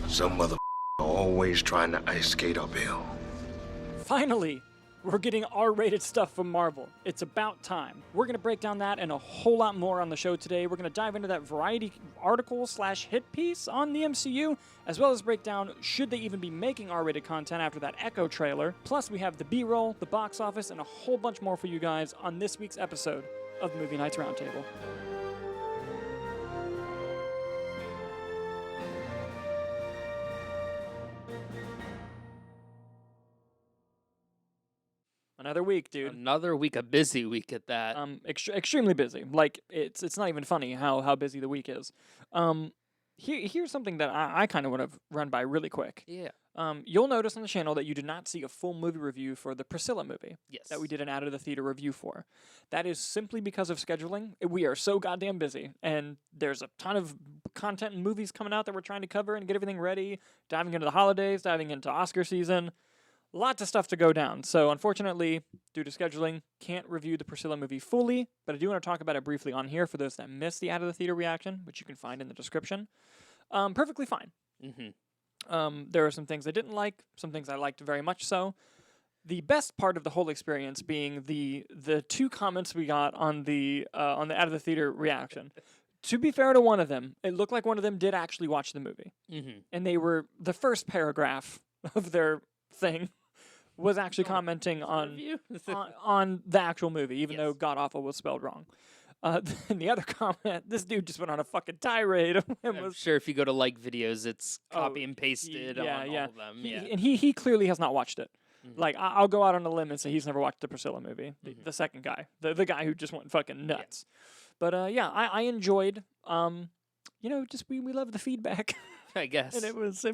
Some mother always trying to ice skate uphill. Finally, we're getting R-rated stuff from Marvel. It's about time. We're going to break down that and a whole lot more on the show today. We're going to dive into that Variety article / hit piece on the MCU, as well as break down should they even be making R-rated content after that Echo trailer. Plus, we have the B-roll, the box office, and a whole bunch more for you guys on this week's episode of Movie Nights Roundtable. Another week, dude. Another week, a busy week at that. Extremely busy. Like, it's not even funny how busy the week is. Here's something that I kind of want to run by really quick. Yeah. You'll notice on the channel that you did not see a full movie review for the Priscilla movie. Yes. That we did an out of the theater review for. That is simply because of scheduling. We are so goddamn busy, and there's a ton of content and movies coming out that we're trying to cover and get everything ready, diving into the holidays, diving into Oscar season. Lots of stuff to go down. So unfortunately, due to scheduling, can't review the Priscilla movie fully, but I do want to talk about it briefly on here for those that missed the out of the theater reaction, which you can find in the description. Perfectly fine. Mm-hmm. There are some things I didn't like, some things I liked very much so. The best part of the whole experience being the two comments we got on the out of the theater reaction. To be fair to one of them, it looked like one of them did actually watch the movie, and they were the first paragraph of their thing was actually commenting on the actual movie, even though God Awful was spelled wrong. Then the other comment, this dude just went on a fucking tirade. I'm sure if you go to like videos, it's copy and pasted on all of them. And he clearly has not watched it. Mm-hmm. Like, I'll go out on a limb and say he's never watched the Priscilla movie. The second guy. The guy who just went fucking nuts. Yeah. But I enjoyed, just we love the feedback. I guess. And it was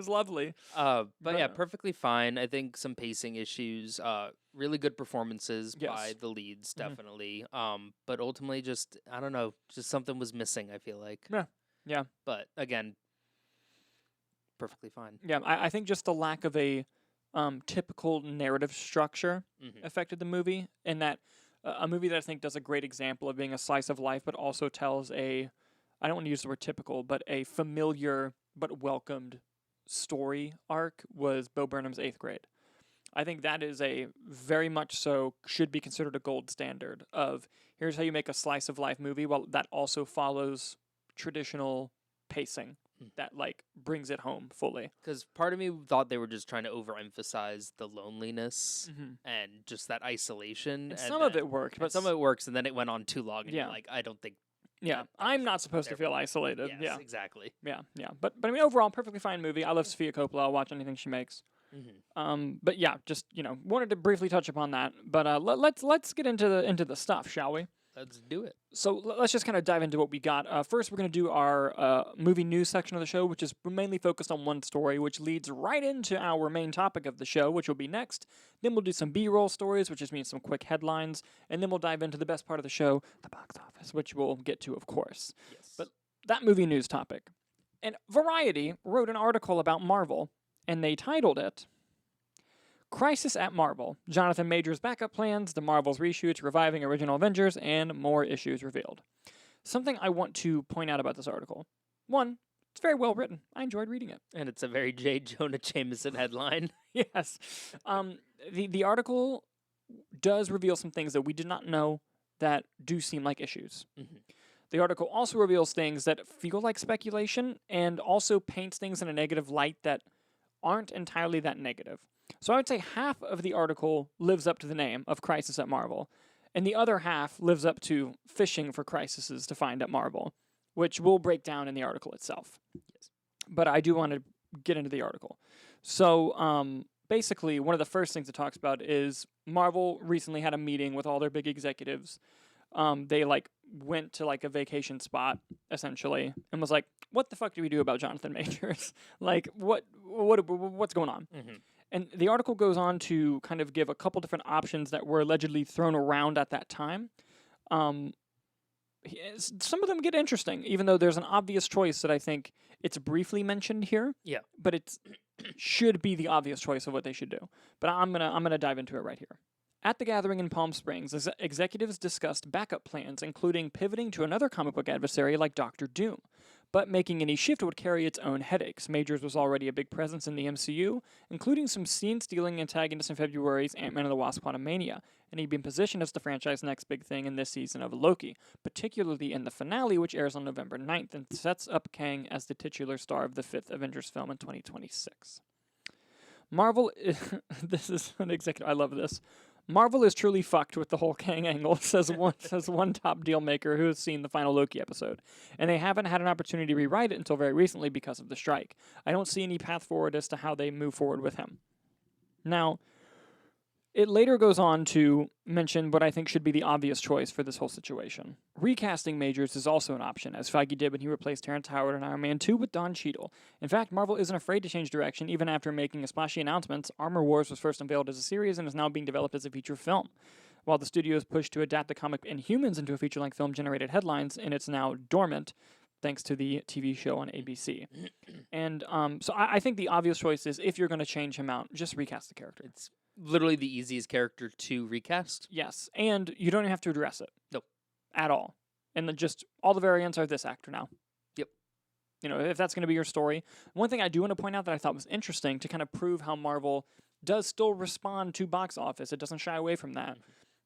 lovely. But yeah, perfectly fine. I think some pacing issues, really good performances by the leads, definitely. But ultimately just, I don't know, just something was missing, I feel like. Yeah. But again, perfectly fine. Yeah, I think just the lack of a typical narrative structure affected the movie, and that a movie that I think does a great example of being a slice of life, but also tells I don't want to use the word typical, but a familiar but welcomed story arc was Bo Burnham's 8th Grade. I think that is a very much so should be considered a gold standard of here's how you make a slice of life movie while that also follows traditional pacing that like brings it home fully. Because part of me thought they were just trying to overemphasize the loneliness and just that isolation. And some of it worked, but some of it works, and then it went on too long, and you're like, I don't think. Yeah, I'm not supposed to feel isolated. Yes, exactly. Yeah. But I mean, overall, perfectly fine movie. I love Sofia Coppola. I'll watch anything she makes. But yeah, just wanted to briefly touch upon that. But let's get into the stuff, shall we? Let's do it. So let's just kind of dive into what we got. First, we're going to do our movie news section of the show, which is mainly focused on one story, which leads right into our main topic of the show, which will be next. Then we'll do some B-roll stories, which just means some quick headlines. And then we'll dive into the best part of the show, the box office, which we'll get to, of course. Yes. But that movie news topic. And Variety wrote an article about Marvel, and they titled it, Crisis at Marvel. Jonathan Majors' backup plans, the Marvel's reshoots, reviving original Avengers, and more issues revealed. Something I want to point out about this article. One, it's very well written. I enjoyed reading it. And it's a very J. Jonah Jameson headline. Yes. The article does reveal some things that we did not know that do seem like issues. The article also reveals things that feel like speculation and also paints things in a negative light that aren't entirely that negative. So I would say half of the article lives up to the name of Crisis at Marvel, and the other half lives up to fishing for crises to find at Marvel, which we'll break down in the article itself. Yes. But I do want to get into the article. So basically, one of the first things it talks about is Marvel recently had a meeting with all their big executives. They went to a vacation spot essentially and was like, "What the fuck do we do about Jonathan Majors? What's going on?" And the article goes on to kind of give a couple different options that were allegedly thrown around at that time. Some of them get interesting, even though there's an obvious choice that I think it's briefly mentioned here. Yeah. But it should be the obvious choice of what they should do. But I'm gonna dive into it right here. At the gathering in Palm Springs, executives discussed backup plans, including pivoting to another comic book adversary like Doctor Doom. but making any shift would carry its own headaches. Majors was already a big presence in the MCU, including some scene-stealing antagonists in February's Ant-Man and the Wasp: Quantumania, and he'd been positioned as the franchise's next big thing in this season of Loki, particularly in the finale, which airs on November 9th and sets up Kang as the titular star of the 5th Avengers film in 2026. Marvel, this is an executive, I love this. Marvel is truly fucked with the whole Kang angle, says one top deal maker who has seen the final Loki episode. And they haven't had an opportunity to rewrite it until very recently because of the strike. I don't see any path forward as to how they move forward with him. Now, it later goes on to mention what I think should be the obvious choice for this whole situation. Recasting Majors is also an option, as Feige did when he replaced Terrence Howard in Iron Man 2 with Don Cheadle. In fact, Marvel isn't afraid to change direction even after making a splashy announcements. Armor Wars was first unveiled as a series and is now being developed as a feature film. While the studio is pushed to adapt the comic Inhumans into a feature-length film generated headlines, and it's now dormant thanks to the TV show on ABC. And so I think the obvious choice is, if you're going to change him out, just recast the character. It's literally the easiest character to recast. Yes, and you don't even have to address it. Nope. At all. And just all the variants are this actor now. Yep. You know, if that's going to be your story. One thing I do want to point out that I thought was interesting to kind of prove how Marvel does still respond to box office. It doesn't shy away from that.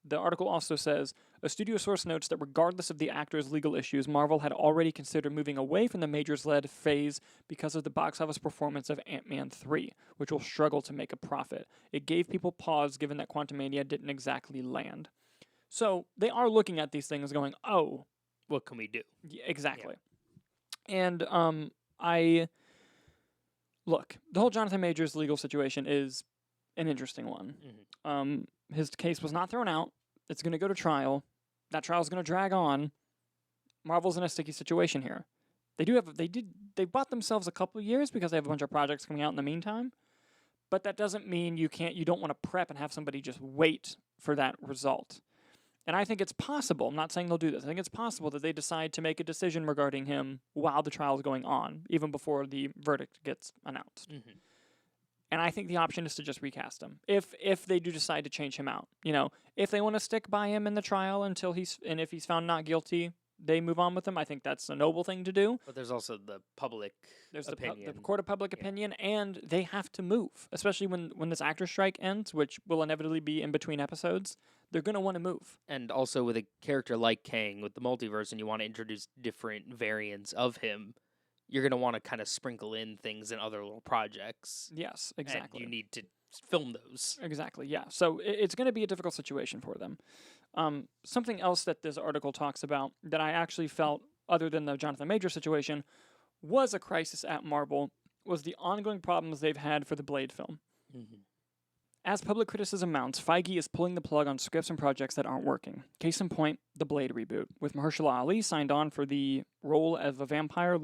The article also says, a studio source notes that regardless of the actor's legal issues, Marvel had already considered moving away from the Majors-led phase because of the box office performance of Ant-Man 3, which will struggle to make a profit. It gave people pause given that Quantumania didn't exactly land. So they are looking at these things going, oh. What can we do? Yeah, exactly. Yeah. And look, the whole Jonathan Majors legal situation is an interesting one. Mm-hmm. His case was not thrown out. It's going to go to trial. That trial is going to drag on. Marvel's in a sticky situation here. They bought themselves a couple of years because they have a bunch of projects coming out in the meantime. But that doesn't mean you don't want to prep and have somebody just wait for that result. And I think it's possible, I'm not saying they'll do this, I think it's possible that they decide to make a decision regarding him while the trial is going on, even before the verdict gets announced. Mm-hmm. And I think the option is to just recast him. If they do decide to change him out. You know, if they want to stick by him in the trial if he's found not guilty, they move on with him. I think that's a noble thing to do. But there's also the public opinion. The court of public opinion, and they have to move, especially when this actor strike ends, which will inevitably be in between episodes. They're going to want to move. And also with a character like Kang, with the multiverse, and you want to introduce different variants of him, you're going to want to kind of sprinkle in things in other little projects. Yes, exactly. And you need to film those. Exactly, yeah. So it's going to be a difficult situation for them. Something else that this article talks about that I actually felt, other than the Jonathan Majors situation, was a crisis at Marvel, was the ongoing problems they've had for the Blade film. Mm-hmm. As public criticism mounts, Feige is pulling the plug on scripts and projects that aren't working. Case in point, the Blade reboot, with Mahershala Ali signed on for the role of a vampire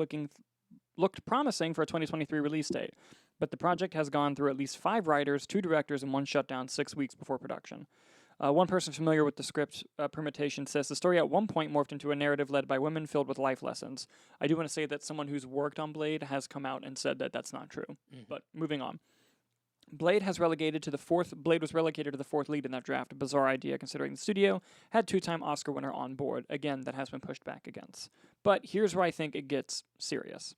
looked promising for a 2023 release date, but the project has gone through at least 5 writers, 2 directors, and 1 shutdown 6 weeks before production. One person familiar with the script permutation says the story at one point morphed into a narrative led by women filled with life lessons. I do want to say that someone who's worked on Blade has come out and said that that's not true. Mm-hmm. But moving on. Blade was relegated to the 4th lead in that draft. A bizarre idea considering the studio had 2-time Oscar winner on board. Again, that has been pushed back against. But here's where I think it gets serious.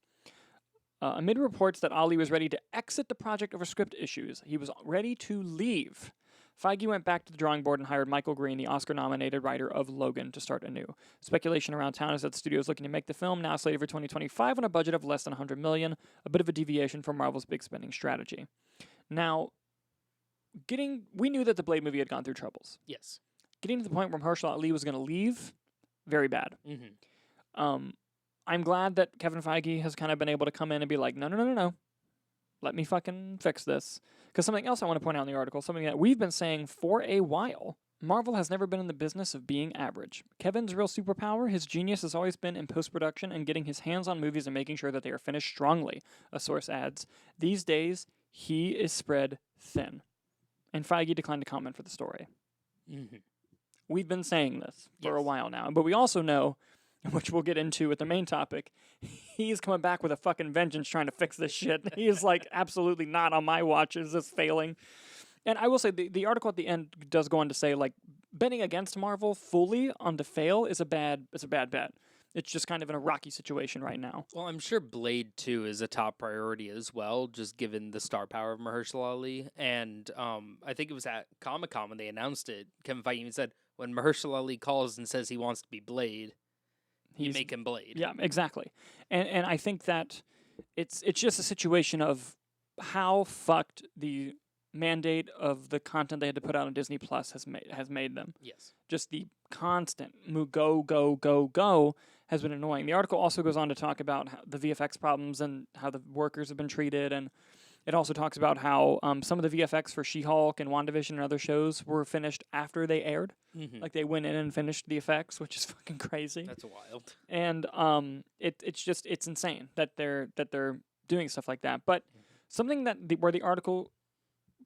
Amid reports that Ali was ready to exit the project over script issues, he was ready to leave. Feige went back to the drawing board and hired Michael Green, the Oscar-nominated writer of Logan, to start anew. Speculation around town is that the studio is looking to make the film, now slated for 2025, on a budget of less than $100 million, a bit of a deviation from Marvel's big spending strategy. Now, we knew that the Blade movie had gone through troubles. Yes. Getting to the point where Mahershala Ali was going to leave, very bad. Mm-hmm. I'm glad that Kevin Feige has kind of been able to come in and be like, no. Let me fucking fix this. Because something else I want to point out in the article, something that we've been saying for a while, Marvel has never been in the business of being average. Kevin's real superpower, his genius, has always been in post-production and getting his hands on movies and making sure that they are finished strongly, a source adds. These days, he is spread thin. And Feige declined to comment for the story. Mm-hmm. We've been saying this for a while now, but we also know, which we'll get into with the main topic, he's coming back with a fucking vengeance trying to fix this shit. He is like, absolutely not on my watch is this failing. And I will say, the article at the end does go on to say, like, betting against Marvel fully on to fail is a bad bet. it's just kind of in a rocky situation right now. Well, I'm sure Blade 2 is a top priority as well, just given the star power of Mahershala Ali. And I think it was at Comic-Con when they announced it. Kevin Feige even said, when Mahershala Ali calls and says he wants to be Blade, you make him Blade. Yeah, exactly. And I think that it's just a situation of how fucked the mandate of the content they had to put out on Disney Plus has made them. Yes. Just the constant go has been annoying. The article also goes on to talk about the VFX problems and how the workers have been treated, and it also talks about how some of the VFX for She-Hulk and WandaVision and other shows were finished after they aired. Mm-hmm. Like they went in and finished the effects, which is fucking crazy. That's wild. And it's insane that they're doing stuff like that. But something that where the article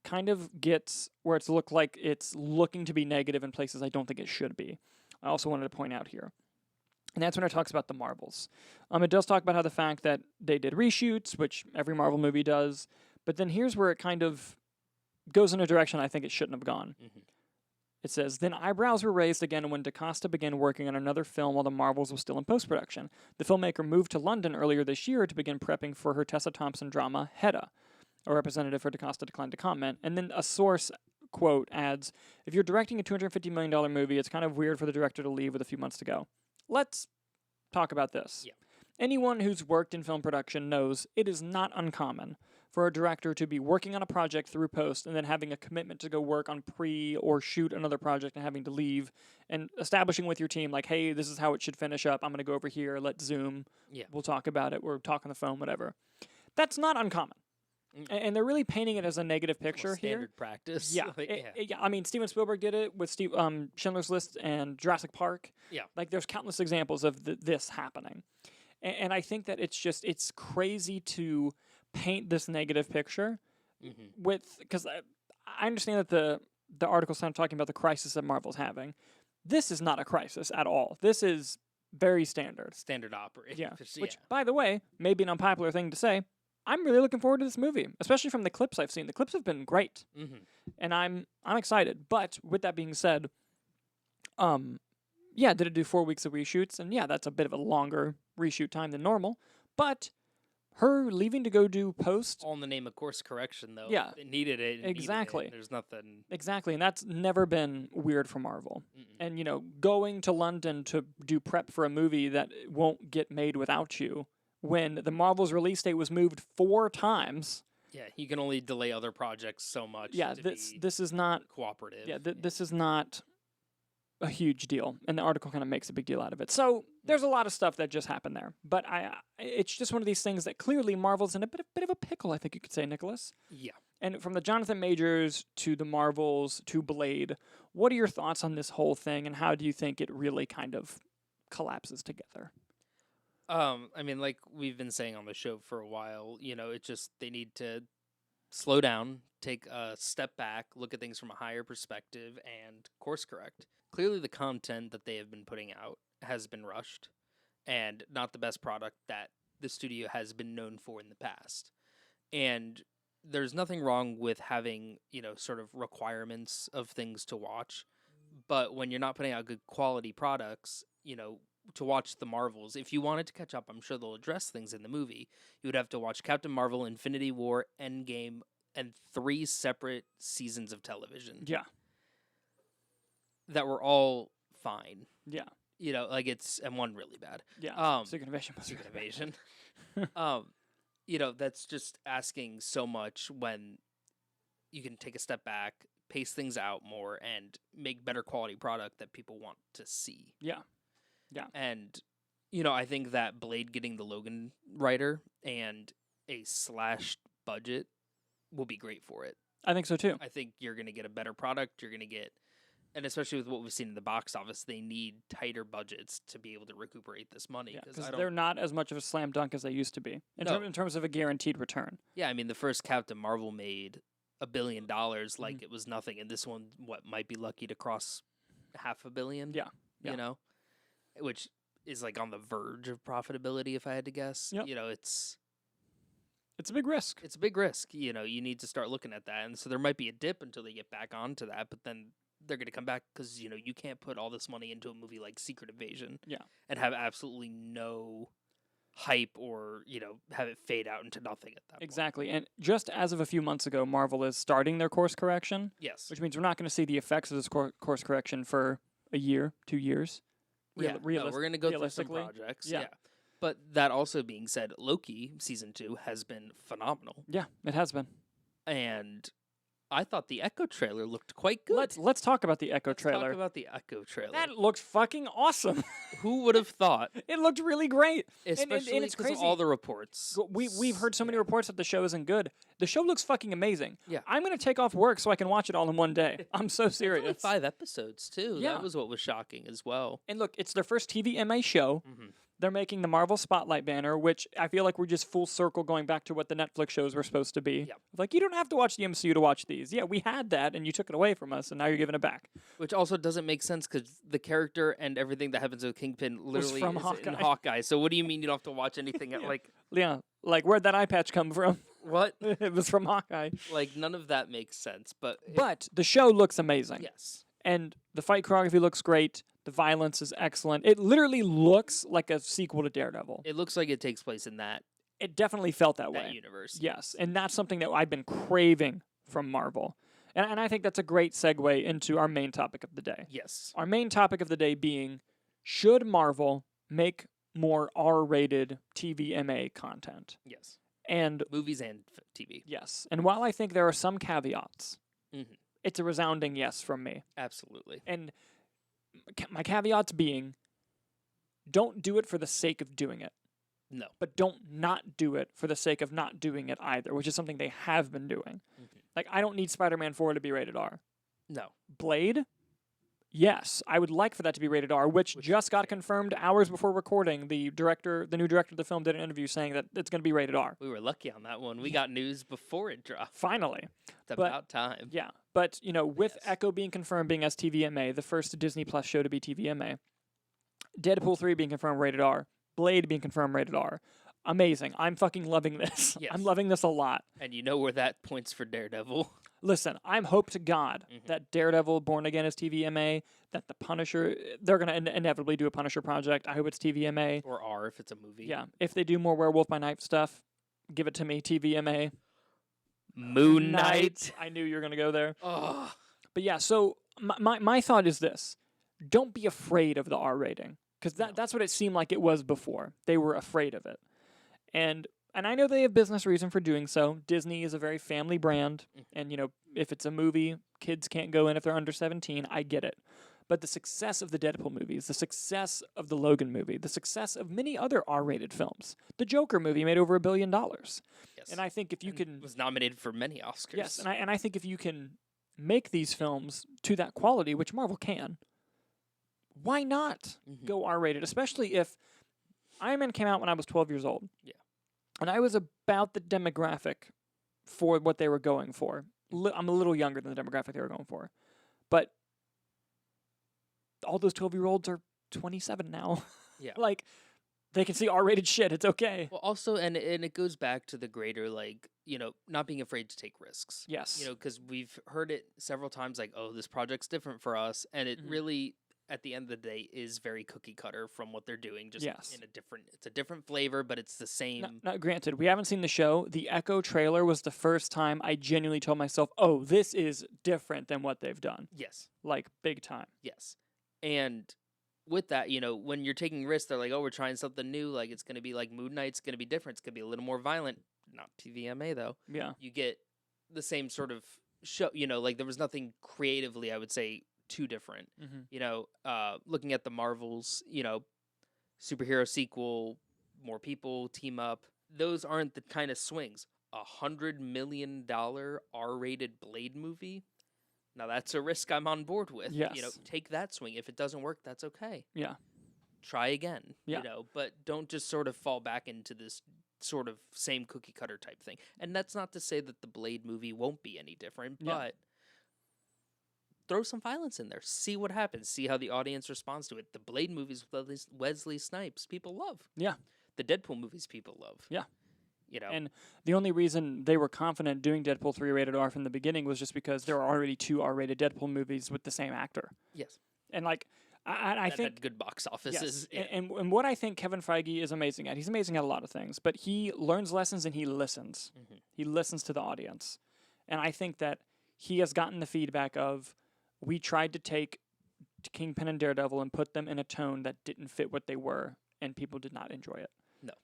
kind of gets where it's looking to be negative in places I don't think it should be. I also wanted to point out here. And that's when it talks about the Marvels. It does talk about how the fact that they did reshoots, which every Marvel movie does, but then here's where it kind of goes in a direction I think it shouldn't have gone. Mm-hmm. It says, then eyebrows were raised again when DaCosta began working on another film while the Marvels was still in post-production. The filmmaker moved to London earlier this year to begin prepping for her Tessa Thompson drama, Hedda. A representative for DaCosta declined to comment. And then a source, quote, adds, if you're directing a $250 million movie, it's kind of weird for the director to leave with a few months to go. Let's talk about this. Yeah. Anyone who's worked in film production knows it is not uncommon for a director to be working on a project through post and then having a commitment to go work on or shoot another project and having to leave and establishing with your team like, hey, this is how it should finish up. I'm going to go over here. Let's Zoom. Yeah. We'll talk about it. We'll talk on the phone, whatever. That's not uncommon. And they're really painting it as a negative picture here. Standard practice. Yeah. Yeah. I mean, Steven Spielberg did it with Schindler's List and Jurassic Park. Yeah. Like, there's countless examples of this happening. And I think that it's crazy to paint this negative picture because I understand that the article's kind of talking about the crisis that Marvel's having. This is not a crisis at all. This is very standard. Standard operating. Yeah. Which, by the way, may be an unpopular thing to say. I'm really looking forward to this movie, especially from the clips I've seen. The clips have been great, and I'm excited. But with that being said, did it do 4 weeks of reshoots? And yeah, that's a bit of a longer reshoot time than normal. But her leaving to go do post, all in the name of course correction, though. Yeah, it needed it. Exactly. There's nothing. Exactly, and that's never been weird for Marvel. And going to London to do prep for a movie that won't get made without you. When the Marvel's release date was moved 4 times. Yeah, you can only delay other projects so much. Yeah, this is not cooperative. Yeah, this is not a huge deal, and the article kind of makes a big deal out of it. So there's a lot of stuff that just happened there, but it's just one of these things that clearly Marvel's in a bit of a pickle. I think you could say, Nicholas. Yeah. And from the Jonathan Majors to the Marvels to Blade, what are your thoughts on this whole thing, and how do you think it really kind of collapses together? I mean, like we've been saying on the show for a while, they need to slow down, take a step back, look at things from a higher perspective, and course correct. Clearly, the content that they have been putting out has been rushed and not the best product that the studio has been known for in the past. And there's nothing wrong with having, sort of requirements of things to watch. But when you're not putting out good quality products, to watch the Marvels, if you wanted to catch up, I'm sure they'll address things in the movie. You would have to watch Captain Marvel, Infinity War, Endgame, and 3 separate seasons of television. Yeah. That were all fine. Yeah. And one really bad. Yeah. Secret Invasion was Secret Invasion. That's just asking so much when you can take a step back, pace things out more, and make better quality product that people want to see. Yeah. Yeah. And, I think that Blade getting the Logan writer and a slashed budget will be great for it. I think so, too. I think you're going to get a better product. You're going to get, and especially with what we've seen in the box office, they need tighter budgets to be able to recuperate this money. Because they're not as much of a slam dunk as they used to be in terms of a guaranteed return. Yeah, I mean, the first Captain Marvel made $1 billion like it was nothing. And this one, might be lucky to cross $500 million. Yeah. Which is like on the verge of profitability, if I had to guess. Yep. It's a big risk. It's a big risk. You need to start looking at that. And so there might be a dip until they get back onto that, but then they're going to come back because, you know, you can't put all this money into a movie like Secret Invasion Yeah. and have absolutely no hype or, you know, have it fade out into nothing at that point. Exactly. And just as of a few months ago, Marvel is starting their course correction, Yes. which means we're not going to see the effects of this course correction for a year, 2 years. Yeah, no, we're going to go through some realistically. projects. Yeah. Yeah. But that also being said, Loki season 2 has been phenomenal. Yeah, it has been. And I thought the Echo trailer looked quite good. Let's talk about the Echo Let's trailer. talk about the Echo trailer. That looked fucking awesome. Who would have thought? It looked really great. Especially and it's because of crazy. all the reports. We've heard so many reports that the show isn't good. The show looks fucking amazing. Yeah. I'm gonna take off work so I can watch it all in one day. I'm so It's only serious. 5 episodes too. Yeah. That was what was shocking as well. And look, it's their first TVMA show. Mhm. They're making the Marvel Spotlight banner, which I feel like we're just full circle going back to what the Netflix shows were supposed to be. Yep. Like, you don't have to watch the MCU to watch these. Yeah, we had that, and you took it away from us, and now you're giving it back. Which also doesn't make sense because the character and everything that happens with Kingpin literally from is Hawkeye. in Hawkeye. So what do you mean you don't have to watch anything Yeah. like Yeah, like, where'd that eye patch come from? what? It was from Hawkeye. Like none of that makes sense. But But the show looks amazing. yes, And the fight choreography looks great. The violence is excellent. It literally looks like a sequel to Daredevil. it looks like it takes place in that It definitely felt that way. universe. Yes, and that's something that I've been craving from Marvel. And I think that's a great segue into our main topic of the day. Yes. Our main topic of the day being, should Marvel make more R-rated TVMA content? Yes. And Movies and TV. yes, and while I think there are some caveats, Mhm. it's a resounding yes from me. Absolutely. And my caveats being, don't do it for the sake of doing it, No. but don't not do it for the sake of not doing it either, which is something they have been doing. Mhm. Like, I don't need Spider-Man 4 to be rated R. No. Blade, yes, I would like for that to be rated R, which just got confirmed hours before recording. The new director of the film did an interview saying that it's going to be rated R. We were lucky on that one. We got news before it dropped. Finally. It's about time. Yeah, but, you know, with Yes. Echo being confirmed being as TVMA, the first Disney Plus show to be TVMA, Deadpool 3 being confirmed rated R, Blade being confirmed rated R, amazing. I'm fucking loving this. Yes. I'm loving this a lot. And you know where that points for Daredevil. Listen, I'm hope to God Mhm. that Daredevil Born Again is TVMA, that the Punisher, they're going to inevitably do a Punisher project. I hope it's TVMA. Or R if it's a movie. Yeah, if they do more Werewolf by Night stuff, give it to me, TVMA. Moon Knight. I knew you were going to go there. Oh. But yeah, so my thought is this. Don't be afraid of the R rating, because that's what it seemed like it was before. They were afraid of it. And I know they have business reason for doing so. Disney is a very family brand, and, you know, if it's a movie, kids can't go in if they're under 17. I get it. But the success of the Deadpool movies, the success of the Logan movie, the success of many other R-rated films, the Joker movie made over $1 billion. Yes. And I think if you And can, was nominated for many Oscars. yes, and I think if you can make these films to that quality, which Marvel can, why not Mhm. go R-rated? Especially if Iron Man came out when I was 12 years old. Yeah. And I was about the demographic for what they were going for. I'm a little younger than the demographic they were going for. But all those 12-year-olds are 27 now. Yeah. Like, they can see R-rated shit. It's okay. Well, also, and it goes back to the greater, like, you know, not being afraid to take risks. Yes. You know, because we've heard it several times, like, oh, this project's different for us. And it Mhm. really, at the end of the day, is very cookie cutter from what they're doing. Just Yes. in it's a different flavor, but it's the same. Now, granted, we haven't seen the show. The Echo trailer was the first time I genuinely told myself, oh, this is different than what they've done. Yes. Like, big time. Yes. And with that, you know, when you're taking risks, they're like, oh, we're trying something new. Like, it's going to be like Moon Knight's going to be different. It's going to be a little more violent. Not TVMA, though. Yeah. You get the same sort of show, you know, like there was nothing creatively, I would say, too different. Mm-hmm. You know, looking at the Marvels, you know, superhero sequel, more people team up. Those aren't the kind of swings. $100 million R-rated Blade movie. Now that's a risk I'm on board with. You know, Yes. take that swing. If it doesn't work, that's okay. Yeah. Try again. Yeah. You know, but don't just sort of fall back into this sort of same cookie cutter type thing. And that's not to say that the Blade movie won't be any different, Yeah. but throw some violence in there. See what happens. See how the audience responds to it. The Blade movies with Wesley Snipes, people love. Yeah. The Deadpool movies, people love. Yeah. You know, And the only reason they were confident doing Deadpool 3 rated R from the beginning was just because there are already 2 R-rated Deadpool movies with the same actor. yes, And like, I that think had good box yes, offices. Yeah. and what I think Kevin Feige is amazing at, he's amazing at a lot of things, but he learns lessons and he listens. Mhm. He listens to the audience, and I think that he has gotten the feedback of, we tried to take Kingpin and Daredevil and put them in a tone that didn't fit what they were, and people did not enjoy it. No.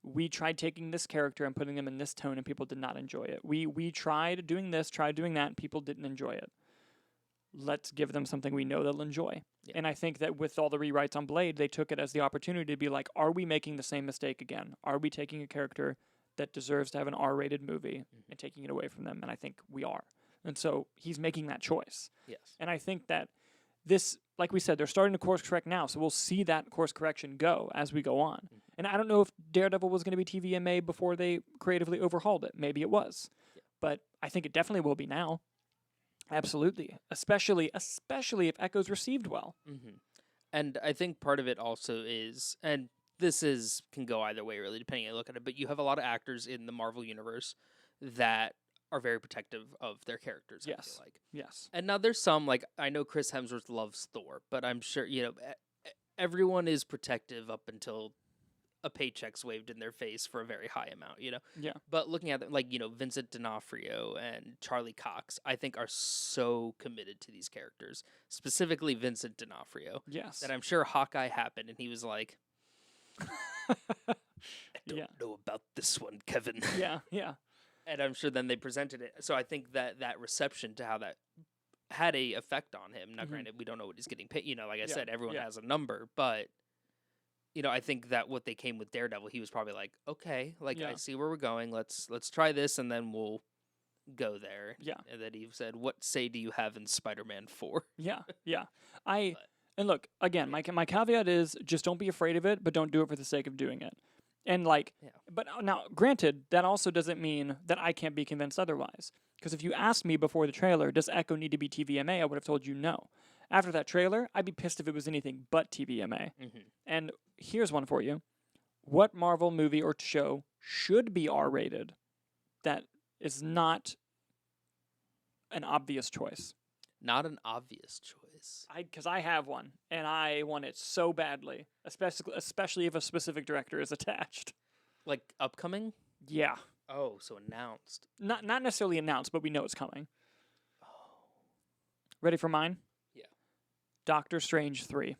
We tried taking this character and putting them in this tone, and people did not enjoy it. We tried doing this, tried doing that, and people didn't enjoy it. Let's give them something we know they'll enjoy. Yeah. And I think that with all the rewrites on Blade, they took it as the opportunity to be like, are we making the same mistake again? Are we taking a character that deserves to have an R-rated movie and taking it away from them? And I think we are. And so he's making that choice. Yes. And I think that this, like we said, they're starting to course correct now, so we'll see that course correction go as we go on. And I don't know if Daredevil was going to be TVMA before they creatively overhauled it. Maybe it was. Yeah. But I think it definitely will be now. Absolutely. Especially if Echo's received well. Mm-hmm. And I think part of it also is, and can go either way really, depending on how you look at it, but you have a lot of actors in the Marvel universe that are very protective of their characters, I Yes. feel like. Yes. And now there's some, like, I know Chris Hemsworth loves Thor, but I'm sure, everyone is protective up until a paycheck's waved in their face for a very high amount, Yeah. But looking at them, like, Vincent D'Onofrio and Charlie Cox, I think are so committed to these characters, specifically Vincent D'Onofrio, Yes. that I'm sure Hawkeye happened and he was like, I don't Yeah. know about this one, Kevin. Yeah. Yeah. And I'm sure then they presented it. So I think that reception to how that had a effect on him. Now, Mhm. granted, we don't know what he's getting paid. Like I Yeah, said, everyone yeah. has a number, but I think that what they came with Daredevil, he was probably like, okay, like Yeah. I see where we're going. Let's try this, and then we'll go there. Yeah. And then he said, "What say do you have in Spider-Man 4?" Yeah. Yeah. But- And look, again, my caveat is just don't be afraid of it, but don't do it for the sake of doing it. And like, Yeah. but now, granted, that also doesn't mean that I can't be convinced otherwise. Because if you asked me before the trailer, does Echo need to be TVMA, I would have told you no. After that trailer, I'd be pissed if it was anything but TVMA. Mhm. And here's one for you. What Marvel movie or show should be R-rated that is not an obvious choice? Not an obvious choice. Because I have one, and I want it so badly, especially if a specific director is attached. Like upcoming? Yeah. Oh, so announced. Not necessarily announced, but we know it's coming. Ready for mine? Yeah. Doctor Strange 3.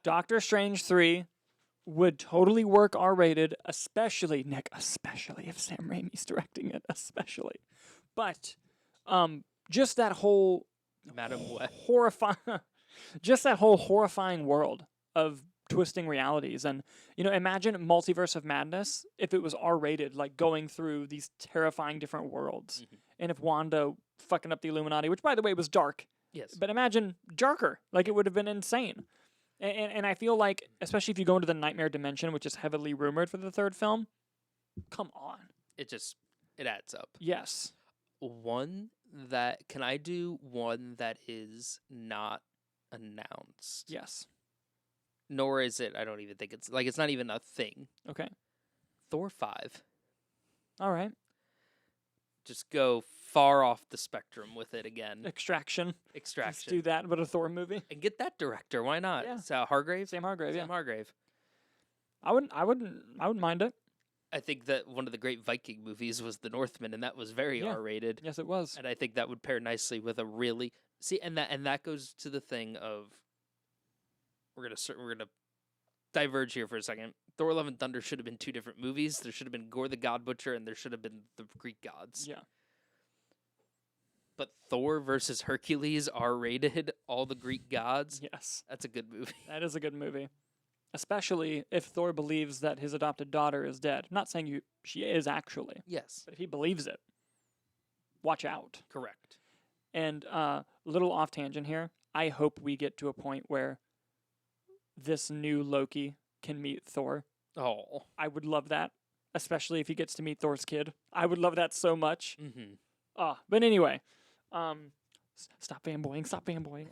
Doctor Strange 3 would totally work R-rated, especially, Nick, especially if Sam Raimi's directing it, especially. But just that whole Madam Web. just that whole horrifying world of twisting realities. And, imagine Multiverse of Madness if it was R-rated, like going through these terrifying different worlds. Mhm. And if Wanda fucking up the Illuminati, which by the way was dark, Yes. but imagine darker, like it would have been insane. And I feel like, especially if you go into the Nightmare Dimension, which is heavily rumored for the third film, come on. It adds up. Yes. Can I do one that is not announced? Yes. Nor is it, I don't even think it's not even a thing. Okay. Thor 5. All right. Just go far off the spectrum with it again. Extraction. Let's Extraction. do that, but a Thor movie. And get that director. Why not? Yeah. Hargrave? Sam Hargrave, Sam yeah. Hargrave. I wouldn't mind it. I think that one of the great Viking movies was The Northman, and that was very Yeah. R-rated. Yes, it was. And I think that would pair nicely with a really and that goes to the thing of we're gonna diverge here for a second. Thor: Love and Thunder should have been two different movies. There should have been Gore the God Butcher, and there should have been the Greek gods. Yeah. But Thor versus Hercules, R-rated, all the Greek gods. Yes. That's a good movie. That is a good movie. Especially if Thor believes that his adopted daughter is dead. I'm not saying she is actually, Yes, but if he believes it, watch out. correct. And little off tangent here, I hope we get to a point where this new Loki can meet Thor. Oh. I would love that, especially if he gets to meet Thor's kid. I would love that so much. Mm-hmm. But anyway, stop fanboying. Stop fanboying.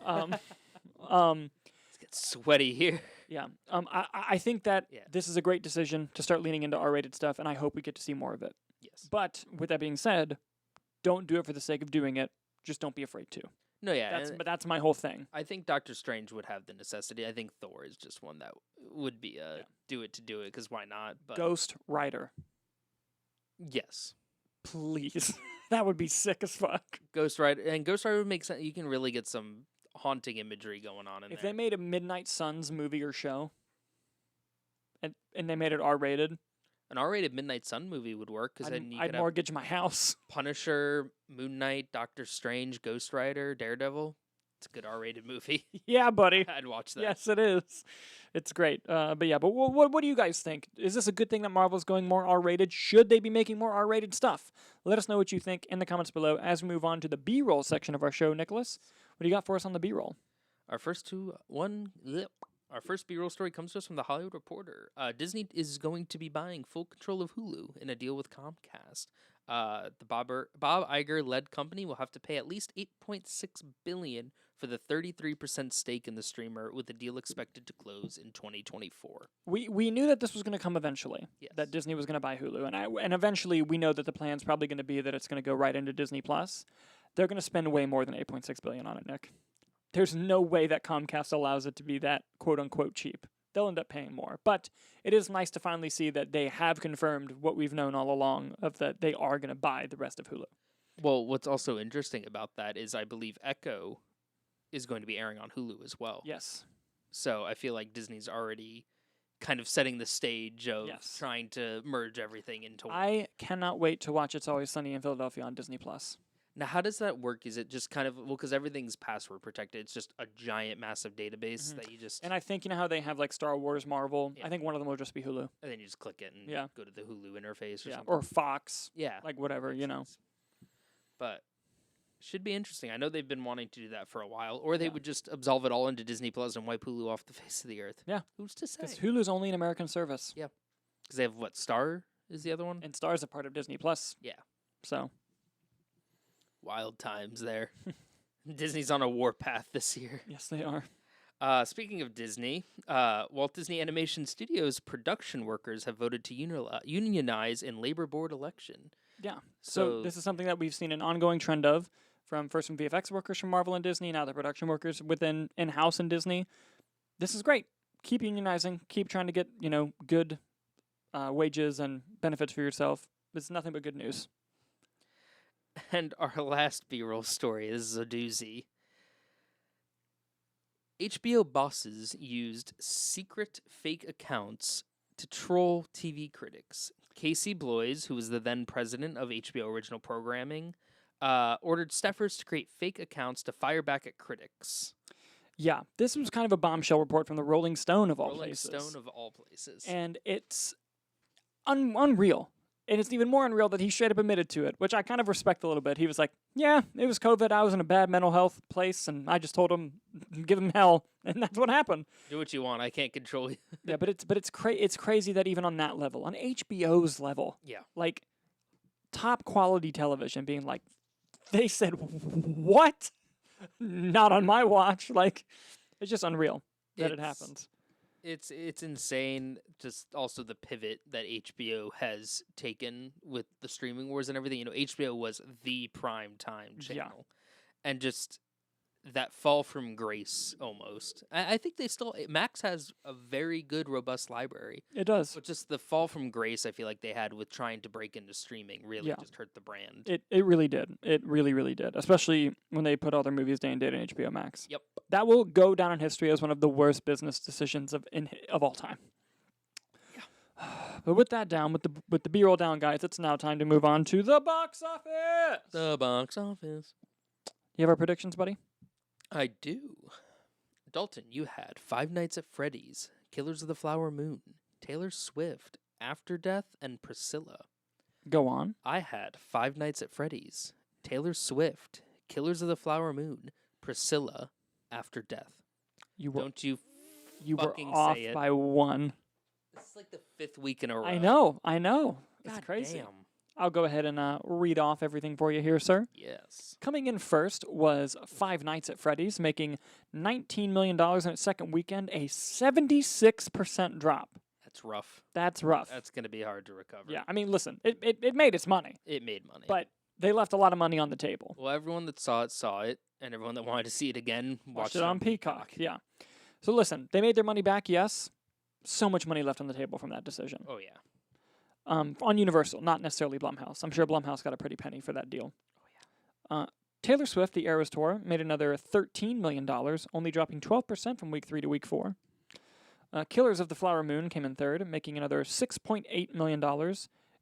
Let's Get sweaty here. Yeah. I think that Yeah. this is a great decision to start leaning into R-rated stuff, and I hope we get to see more of it. Yes. But with that being said, don't do it for the sake of doing it. Just don't be afraid to. No, yeah. But that's my whole thing. I think Doctor Strange would have the necessity. I think Thor is just one that would be do it to do it, because why not? But Ghost Rider. yes. Please. That would be sick as fuck. Ghost Rider would make sense. You can really get some haunting imagery going on in If there. they made a Midnight Suns movie or show, and they made it R-rated, An R-rated Midnight Sun movie would work, because then you I'd could have mortgage my house. Punisher, Moon Knight, Doctor Strange, Ghost Rider, Daredevil. It's a good R-rated movie. Yeah, buddy. I'd watch that. Yes, it is. It's great. But what do you guys think? Is this a good thing that Marvel's going more R-rated? Should they be making more R-rated stuff? Let us know what you think in the comments below as we move on to the B-roll section of our show. Nicholas, what do you got for us on the B-roll? Our first B-roll story comes to us from the Hollywood Reporter. Disney is going to be buying full control of Hulu in a deal with Comcast. The Bob Iger-led company will have to pay at least $8.6 billion for the 33% stake in the streamer, with the deal expected to close in 2024. We knew that this was going to come eventually. Yes. That Disney was going to buy Hulu, and eventually we know that the plan's probably going to be that it's going to go right into Disney Plus. They're going to spend way more than $8.6 billion on it, Nick. There's no way that Comcast allows it to be that quote-unquote cheap. They'll end up paying more. But it is nice to finally see that they have confirmed what we've known all along, of that they are going to buy the rest of Hulu. Well, what's also interesting about that is I believe Echo is going to be airing on Hulu as well. Yes. So I feel like Disney's already kind of setting the stage of Yes. trying to merge everything into one. I cannot wait to watch It's Always Sunny in Philadelphia on Disney Plus. Now, how does that work? Is it just kind of, well, because everything's password protected, it's just a giant, massive database that you just, And I think, you know how they have like Star Wars, Marvel? Yeah. I think one of them will just be Hulu. and then you just click it and Yeah. go to the Hulu interface or Yeah. something. Or Fox. Yeah. Like whatever, you know. But should be interesting. I know they've been wanting to do that for a while, or they Yeah. would just absolve it all into Disney Plus and wipe Hulu off the face of the earth. Yeah. Who's to say? Because Hulu's only an American service. Yeah. Because they have, what, Star is the other one? And Star's a part of Disney Plus. Yeah. So. Wild times there. Disney's on a warpath this year. Yes, they are. Speaking of Disney, Walt Disney Animation Studios production workers have voted to unionize in labor board election. Yeah. So this is something that we've seen an ongoing trend of, from VFX workers from Marvel and Disney, now the production workers within in-house in Disney. This is great. Keep unionizing. Keep trying to get, good wages and benefits for yourself. It's nothing but good news. And our last B-roll story is a doozy. HBO bosses used secret fake accounts to troll TV critics. Casey Bloys, who was the then president of HBO Original Programming, ordered staffers to create fake accounts to fire back at critics. Yeah, this was kind of a bombshell report from the Rolling Stone of all Rolling places. Stone of all places. And it's unreal. And it's even more unreal that he straight up admitted to it, which I kind of respect a little bit. He was like, yeah, it was COVID. I was in a bad mental health place, and I just told him, give him hell. And that's what happened. Do what you want. I can't control you. Yeah, but it's crazy that even on that level, on HBO's level, Yeah. like top quality television being like, they said, what? Not on my watch. Like, it's just unreal that it happens. It's insane. Just also the pivot that HBO has taken with the streaming wars and everything. HBO was the prime time channel, and just that fall from grace almost. I think they still Max has a very good, robust library. It does. But just the fall from grace, I feel like they had with trying to break into streaming really just hurt the brand. It really did. It really, really did. Especially when they put all their movies day and date on HBO Max. Yep. That will go down in history as one of the worst business decisions of all time. Yeah. But with that down, with the B-roll down, guys, it's now time to move on to the box office. The box office. You have our predictions, buddy? I do. Dalton, you had Five Nights at Freddy's, Killers of the Flower Moon, Taylor Swift, After Death, and Priscilla. Go on. I had Five Nights at Freddy's, Taylor Swift, Killers of the Flower Moon, Priscilla, After Death. Don't you were fucking off say it. by one. This is like the 5th week in a row. I know. It's God crazy. damn. I'll go ahead and read off everything for you here, sir. Yes. Coming in first was Five Nights at Freddy's, making $19 million in its second weekend, a 76% drop. That's rough. That's rough. That's going to be hard to recover. Yeah, I mean, listen, it made its money, It made money. but they left a lot of money on the table. Well, everyone that saw it, and everyone that wanted to see it again Watched it on Peacock. Yeah. So listen, they made their money back, yes. So much money left on the table from that decision. Oh, yeah. On Universal, not necessarily Blumhouse. I'm sure Blumhouse got a pretty penny for that deal. Oh, yeah. Taylor Swift, The Eras Tour, made another $13 million, only dropping 12% from week 3 to week 4. Killers of the Flower Moon came in third, making another $6.8 million,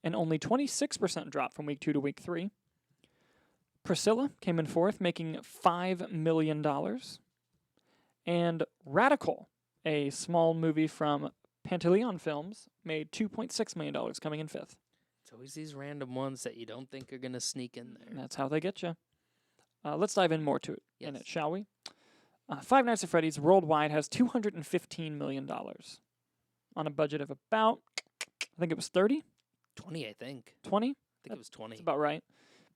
and only 26% drop from week 2 to week 3. Priscilla came in fourth, making $5 million. And Radical, a small movie from Pantaleon Films, made $2.6 million, coming in fifth. It's always these random ones that you don't think are going to sneak in there. And that's how they get you. Let's dive in more to it, Yes. shall we? Five Nights at Freddy's worldwide has $215 million on a budget of about, I think it was 30, 20, I think. 20? I think it was 20. That's about right.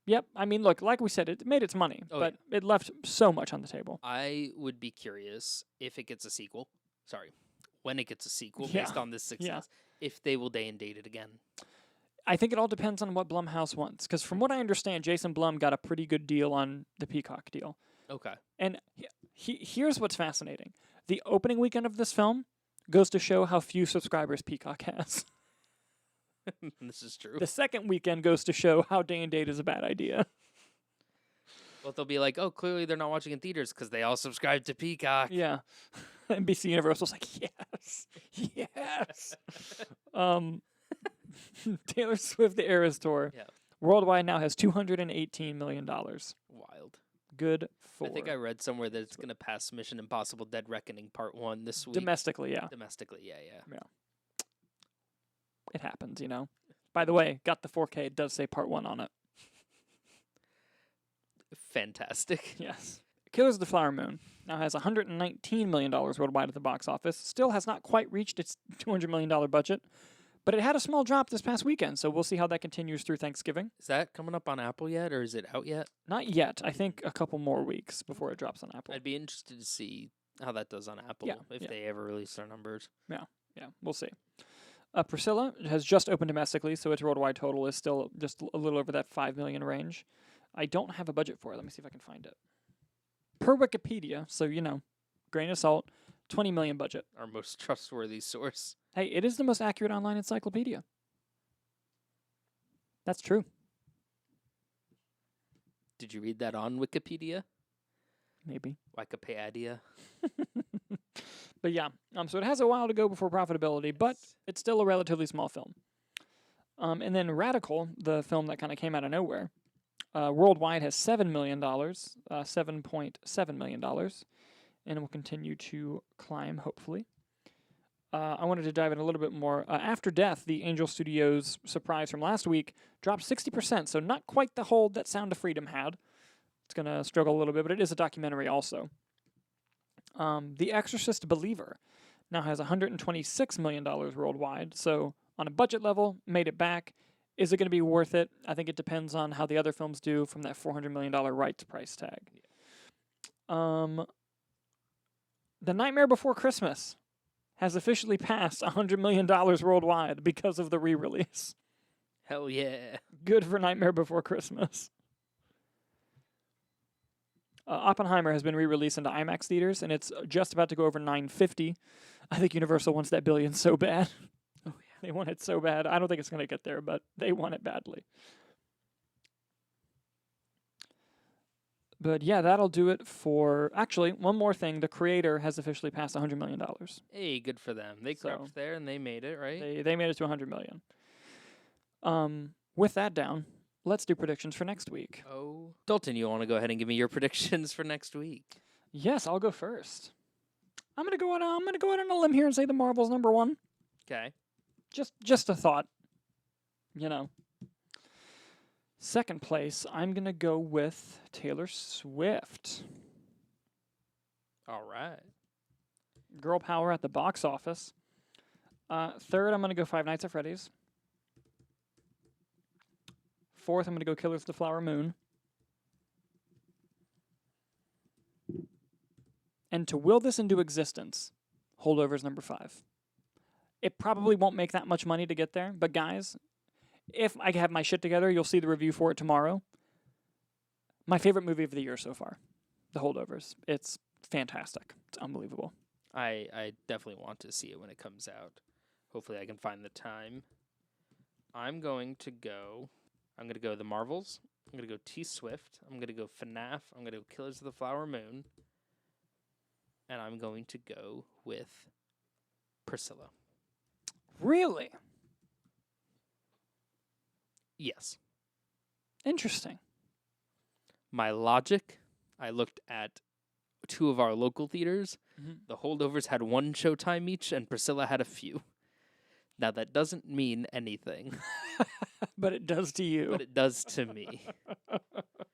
Yep. I mean, look, like we said, it made its money, Oh, but it left so much on the table. I would be curious if it gets a sequel. Sorry. When it gets a sequel Yeah. based on this success. If they will day and date it again. I think it all depends on what Blumhouse wants, because from what I understand, Jason Blum got a pretty good deal on the Peacock deal. Okay. And here's what's fascinating. The opening weekend of this film goes to show how few subscribers Peacock has. This is true. The second weekend goes to show how day and date is a bad idea. Well, they'll be like, oh, clearly they're not watching in theaters because they all subscribe to Peacock. Yeah. NBC Universal's like, yes, yes. Taylor Swift, The Eras Tour, Yeah. worldwide now has $218 million. Wild. Good for I think I read somewhere that it's going to pass Mission Impossible Dead Reckoning Part 1 this week. domestically, yeah. Domestically, yeah. It happens, you know. By the way, got the 4K. It does say Part 1 on it. Fantastic. Yes. Killers of the Flower Moon now has $119 million worldwide at the box office. Still has not quite reached its $200 million budget, but it had a small drop this past weekend, so we'll see how that continues through Thanksgiving. Is that coming up on Apple yet, or is it out yet? Not yet. I think a couple more weeks before it drops on Apple. I'd be interested to see how that does on Apple if they ever release their numbers. Yeah, we'll see. Priscilla has just opened domestically, so its worldwide total is still just a little over that $5 million range. I don't have a budget for it. Let me see if I can find it. Per Wikipedia, so, you know, grain of salt, $20 million budget. Our most trustworthy source. Hey, it is the most accurate online encyclopedia. That's true. Did you read that on Wikipedia? Maybe. Wikipedia. But yeah, so it has a while to go before profitability, but it's still a relatively small film. And then Radical, the film that kind of came out of nowhere, worldwide has $7 million, $7.7 million, and it will continue to climb, hopefully. I wanted to dive in a little bit more. After Death, the Angel Studios surprise from last week dropped 60%, so not quite the hold that Sound of Freedom had. It's going to struggle a little bit, but it is a documentary also. The Exorcist Believer now has $126 million worldwide, so on a budget level, made it back. Is it going to be worth it? I think it depends on how the other films do from that $400 million rights price tag. The Nightmare Before Christmas has officially passed $100 million worldwide because of the re-release. Hell yeah. Good for Nightmare Before Christmas. Oppenheimer has been re-released into IMAX theaters, and it's just about to go over 950. I think Universal wants that billion so bad. Oh, yeah. They want it so bad. I don't think it's going to get there, but they want it badly. But yeah, that'll do it for... Actually, one more thing. The Creator has officially passed $100 million. Hey, good for them. They So, crept there and they made it, right? They made it to $100 million. With that down, let's do predictions for next week. Oh. Dalton, you want to go ahead and give me your predictions for next week? Yes, I'll go first. I'm gonna go out on a limb here and say the Marvel's number one. Okay. Just a thought. You know. Second place, I'm gonna go with Taylor Swift. All right. Girl power at the box office. Third, I'm gonna go Five Nights at Freddy's. 4th, I'm going to go Killers of the Flower Moon. And to will this into existence, Holdovers number 5. It probably won't make that much money to get there, but guys, if I have my shit together, you'll see the review for it tomorrow. My favorite movie of the year so far, The Holdovers. It's fantastic. It's unbelievable. I definitely want to see it when it comes out. Hopefully I can find the time. I'm going to go The Marvels. I'm going to go T-Swift. I'm going to go FNAF. I'm going to go Killers of the Flower Moon. And I'm going to go with Priscilla. Really? Yes. Interesting. My logic, I looked at 2 of our local theaters. Mm-hmm. The Holdovers had 1 showtime each, and Priscilla had a few. Now, that doesn't mean anything. But it does to you. But it does to me.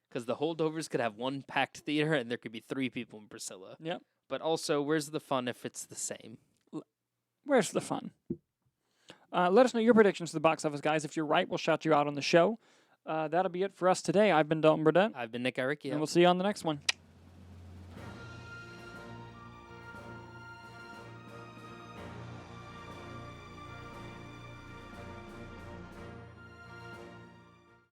Because the Holdovers could have 1 packed theater, and there could be 3 people in Priscilla. Yep. But also, where's the fun if it's the same? Where's the fun? Let us know your predictions to the box office, guys. If you're right, we'll shout you out on the show. That'll be it for us today. I've been Dalton Burdett. I've been Nick Eric. And we'll see you on the next one.